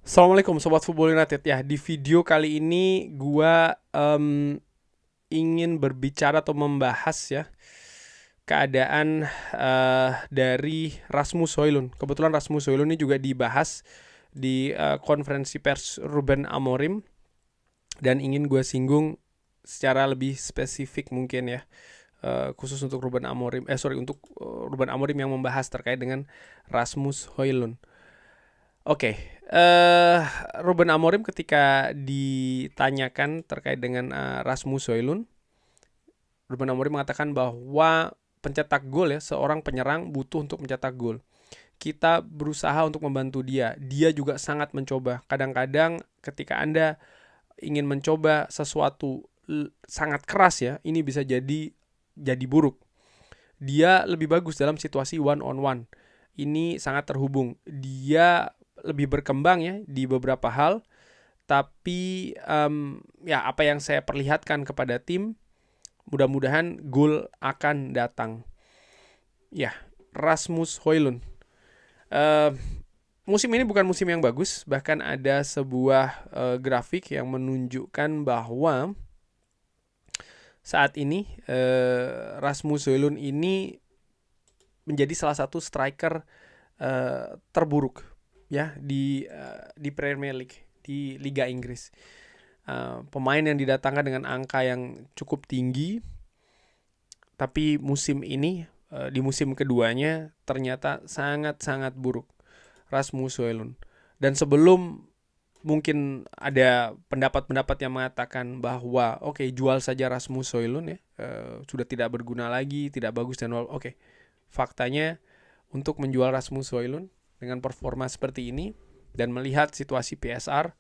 Assalamualaikum Sobat Football United ya. Di video kali ini gua ingin berbicara atau membahas ya keadaan dari Rasmus Højlund. Kebetulan Rasmus Højlund ini juga dibahas di konferensi pers Ruben Amorim dan ingin gue singgung secara lebih spesifik mungkin ya. Khusus untuk untuk Ruben Amorim yang membahas terkait dengan Rasmus Højlund. Oke, Ruben Amorim ketika ditanyakan terkait dengan Rasmus Højlund, Ruben Amorim mengatakan bahwa pencetak gol ya, seorang penyerang butuh untuk mencetak gol. Kita berusaha untuk membantu dia. Dia juga sangat mencoba. Kadang-kadang ketika Anda ingin mencoba sesuatu sangat keras ya, ini bisa jadi buruk. Dia lebih bagus dalam situasi one on one. Ini sangat terhubung. Dia lebih berkembang ya di beberapa hal, tapi ya apa yang saya perlihatkan kepada tim, mudah-mudahan gol akan datang. Ya, Rasmus Højlund. Musim ini bukan musim yang bagus, bahkan ada sebuah grafik yang menunjukkan bahwa saat ini Rasmus Højlund ini menjadi salah satu striker terburuk ya di Premier League, di Liga Inggris. Pemain yang didatangkan dengan angka yang cukup tinggi, tapi musim ini di musim keduanya ternyata sangat-sangat buruk Rasmus Højlund. Dan sebelum mungkin ada pendapat-pendapat yang mengatakan bahwa oke, jual saja Rasmus Højlund ya, sudah tidak berguna lagi, tidak bagus dan oke. Faktanya untuk menjual Rasmus Højlund dengan performa seperti ini dan melihat situasi PSR,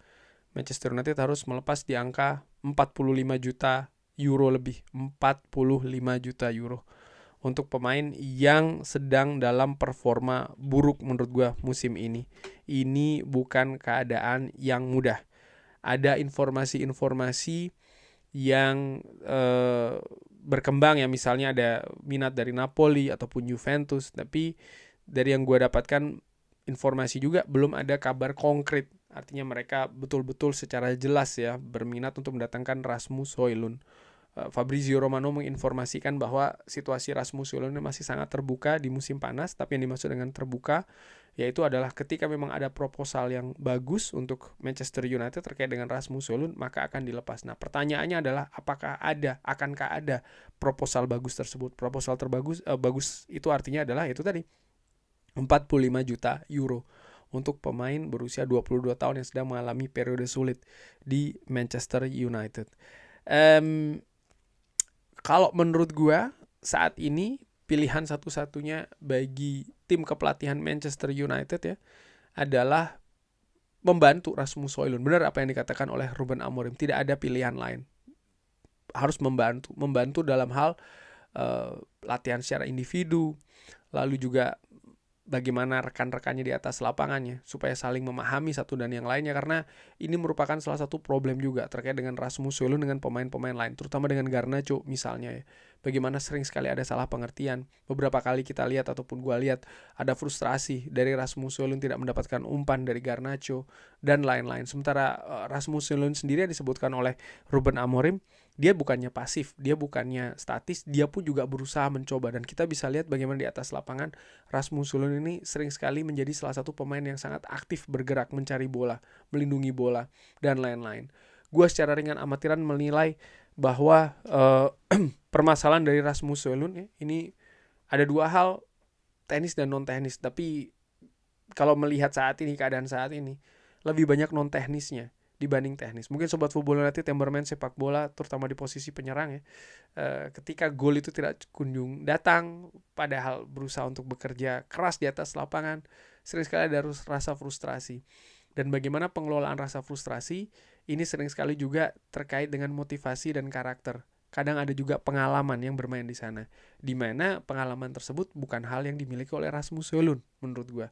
Manchester United harus melepas di angka 45 juta euro lebih. 45 juta euro untuk pemain yang sedang dalam performa buruk menurut gue musim ini. Ini bukan keadaan yang mudah. Ada informasi-informasi yang berkembang ya, misalnya ada minat dari Napoli ataupun Juventus, tapi dari yang gue dapatkan informasi juga belum ada kabar konkret. Artinya mereka betul-betul secara jelas ya berminat untuk mendatangkan Rasmus Højlund. Fabrizio Romano menginformasikan bahwa situasi Rasmus Højlund masih sangat terbuka di musim panas, tapi yang dimaksud dengan terbuka yaitu adalah ketika memang ada proposal yang bagus untuk Manchester United terkait dengan Rasmus Højlund, maka akan dilepas. Nah, pertanyaannya adalah akankah ada proposal bagus tersebut? Proposal bagus itu artinya adalah itu tadi 45 juta euro untuk pemain berusia 22 tahun yang sedang mengalami periode sulit di Manchester United. Kalau menurut gue saat ini pilihan satu-satunya bagi tim kepelatihan Manchester United ya adalah membantu Rasmus Højlund. Benar apa yang dikatakan oleh Ruben Amorim, tidak ada pilihan lain. Harus membantu dalam hal latihan secara individu, lalu juga bagaimana rekan-rekannya di atas lapangannya supaya saling memahami satu dan yang lainnya, karena ini merupakan salah satu problem juga terkait dengan Rasmus Højlund dengan pemain-pemain lain, terutama dengan Garnacho misalnya ya. Bagaimana sering sekali ada salah pengertian. Beberapa kali kita lihat ataupun gua lihat ada frustrasi dari Rasmus Højlund tidak mendapatkan umpan dari Garnacho dan lain-lain. Sementara Rasmus Højlund sendiri yang disebutkan oleh Ruben Amorim, dia bukannya pasif, dia bukannya statis, dia pun juga berusaha mencoba. Dan kita bisa lihat bagaimana di atas lapangan Rasmus Højlund ini sering sekali menjadi salah satu pemain yang sangat aktif bergerak, mencari bola, melindungi bola, dan lain-lain. Gue secara ringan amatiran menilai bahwa permasalahan dari Rasmus Højlund ya, ini ada dua hal, teknis dan non-teknis. Tapi kalau melihat saat ini, keadaan saat ini, lebih banyak non-teknisnya dibanding teknis. Mungkin Sobat Football United yang bermain sepak bola, terutama di posisi penyerang ya, ketika gol itu tidak kunjung datang, padahal berusaha untuk bekerja keras di atas lapangan, sering sekali ada rasa frustrasi. Dan bagaimana pengelolaan rasa frustrasi, ini sering sekali juga terkait dengan motivasi dan karakter. Kadang ada juga pengalaman yang bermain di sana, di mana pengalaman tersebut bukan hal yang dimiliki oleh Rasmus Højlund menurut gue.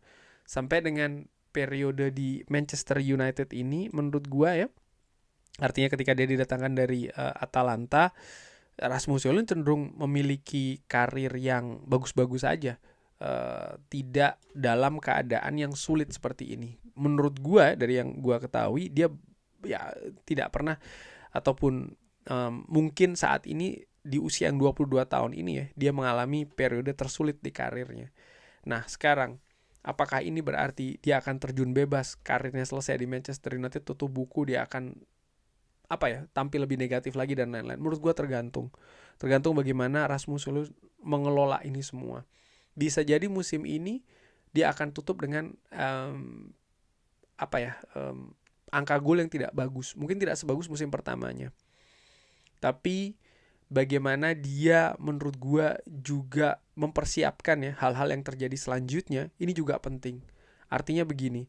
Sampai dengan periode di Manchester United ini menurut gue ya, artinya ketika dia didatangkan dari Atalanta, Rasmus Højlund cenderung memiliki karir yang bagus-bagus aja. tidak dalam keadaan yang sulit seperti ini. Menurut gue, dari yang gue ketahui, dia ya tidak pernah, ataupun mungkin saat ini di usia yang 22 tahun ini ya, dia mengalami periode tersulit di karirnya. Nah sekarang, apakah ini berarti dia akan terjun bebas, karirnya selesai di Manchester United, tutup buku, dia akan tampil lebih negatif lagi dan lain-lain? Menurut gue tergantung bagaimana Rasmus Højlund mengelola ini semua. Bisa jadi musim ini dia akan tutup dengan angka gol yang tidak bagus, mungkin tidak sebagus musim pertamanya, tapi bagaimana dia menurut gue juga mempersiapkan ya hal-hal yang terjadi selanjutnya, ini juga penting. Artinya begini,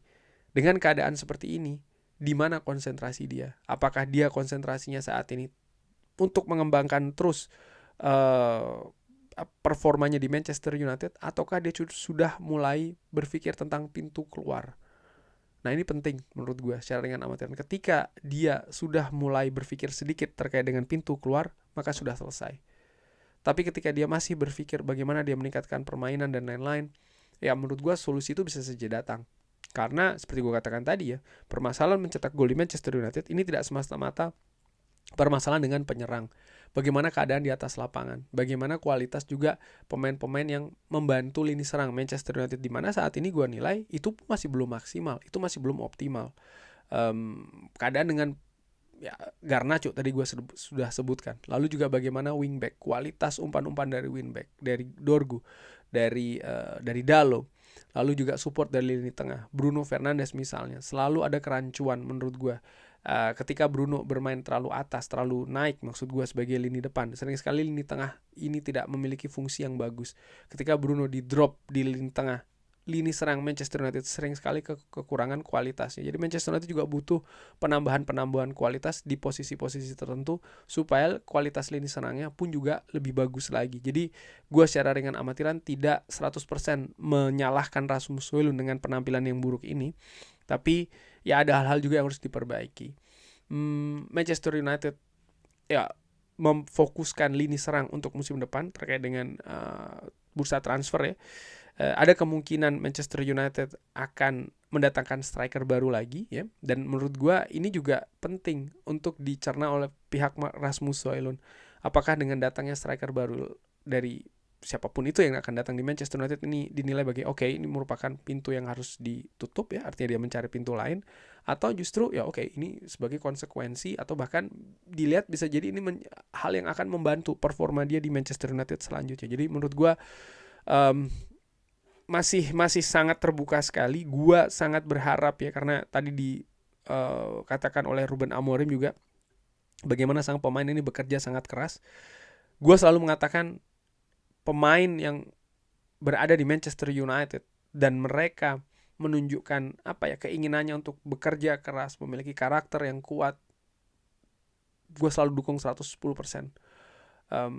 dengan keadaan seperti ini, di mana konsentrasi dia? Apakah dia konsentrasinya saat ini untuk mengembangkan terus performanya di Manchester United, ataukah dia sudah mulai berpikir tentang pintu keluar? Nah ini penting menurut gue secara dengan amatiran. Ketika dia sudah mulai berpikir sedikit terkait dengan pintu keluar, maka sudah selesai. Tapi ketika dia masih berpikir bagaimana dia meningkatkan permainan dan lain-lain, ya menurut gue solusi itu bisa saja datang. Karena seperti gue katakan tadi ya, permasalahan mencetak gol di Manchester United ini tidak semata-mata permasalahan dengan penyerang. Bagaimana keadaan di atas lapangan, bagaimana kualitas juga pemain-pemain yang membantu lini serang Manchester United, di mana saat ini gue nilai itu masih belum maksimal, itu masih belum optimal. Keadaan dengan Garnacho tadi gue sudah sebutkan. Lalu juga bagaimana wingback, kualitas umpan-umpan dari wingback, dari Dorgu, dari Dalot. Lalu juga support dari lini tengah, Bruno Fernandes misalnya, selalu ada kerancuan menurut gue. Ketika Bruno bermain terlalu atas, terlalu naik, maksud gue sebagai lini depan, sering sekali lini tengah ini tidak memiliki fungsi yang bagus. Ketika Bruno di drop di lini tengah, lini serang Manchester United sering sekali kekurangan kualitasnya. Jadi Manchester United juga butuh penambahan kualitas di posisi-posisi tertentu supaya kualitas lini serangnya pun juga lebih bagus lagi. Jadi gue secara ringan amatiran tidak 100% menyalahkan Rasmus Højlund dengan penampilan yang buruk ini, tapi ya ada hal-hal juga yang harus diperbaiki. Manchester United ya memfokuskan lini serang untuk musim depan terkait dengan bursa transfer ya. Ada kemungkinan Manchester United akan mendatangkan striker baru lagi ya, dan menurut gue ini juga penting untuk dicerna oleh pihak Rasmus Højlund. Apakah dengan datangnya striker baru dari siapapun itu yang akan datang di Manchester United ini dinilai bagi ini merupakan pintu yang harus ditutup ya, artinya dia mencari pintu lain, atau justru ya ini sebagai konsekuensi, atau bahkan dilihat bisa jadi ini hal yang akan membantu performa dia di Manchester United selanjutnya. Jadi menurut gue masih sangat terbuka sekali. Gua sangat berharap ya, karena tadi dikatakan oleh Ruben Amorim juga bagaimana sang pemain ini bekerja sangat keras. Gua selalu mengatakan pemain yang berada di Manchester United dan mereka menunjukkan keinginannya untuk bekerja keras, memiliki karakter yang kuat, gue selalu dukung 110%.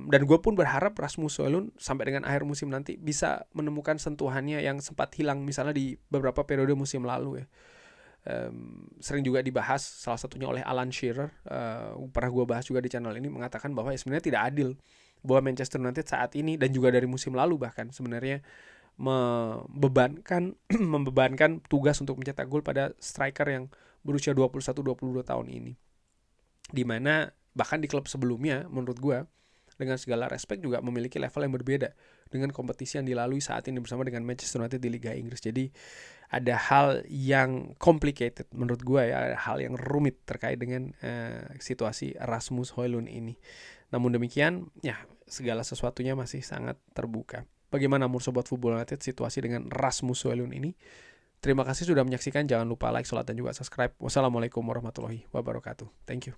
Dan gue pun berharap Rasmus Højlund sampai dengan akhir musim nanti bisa menemukan sentuhannya yang sempat hilang misalnya di beberapa periode musim lalu ya. Sering juga dibahas salah satunya oleh Alan Shearer, pernah gue bahas juga di channel ini, mengatakan bahwa sebenarnya tidak adil bahwa Manchester United saat ini dan juga dari musim lalu bahkan sebenarnya membebankan tugas untuk mencetak gol pada striker yang berusia 21-22 tahun ini, dimana bahkan di klub sebelumnya menurut gue dengan segala respek juga memiliki level yang berbeda dengan kompetisi yang dilalui saat ini bersama dengan Manchester United di Liga Inggris. Jadi ada hal yang complicated menurut gue ya, ada hal yang rumit terkait dengan situasi Rasmus Højlund ini. Namun demikian ya, segala sesuatunya masih sangat terbuka. Bagaimana menurut Sobat Football United situasi dengan Rasmus Højlund ini? Terima kasih sudah menyaksikan. Jangan lupa like, share, dan juga subscribe. Wassalamualaikum warahmatullahi wabarakatuh. Thank you.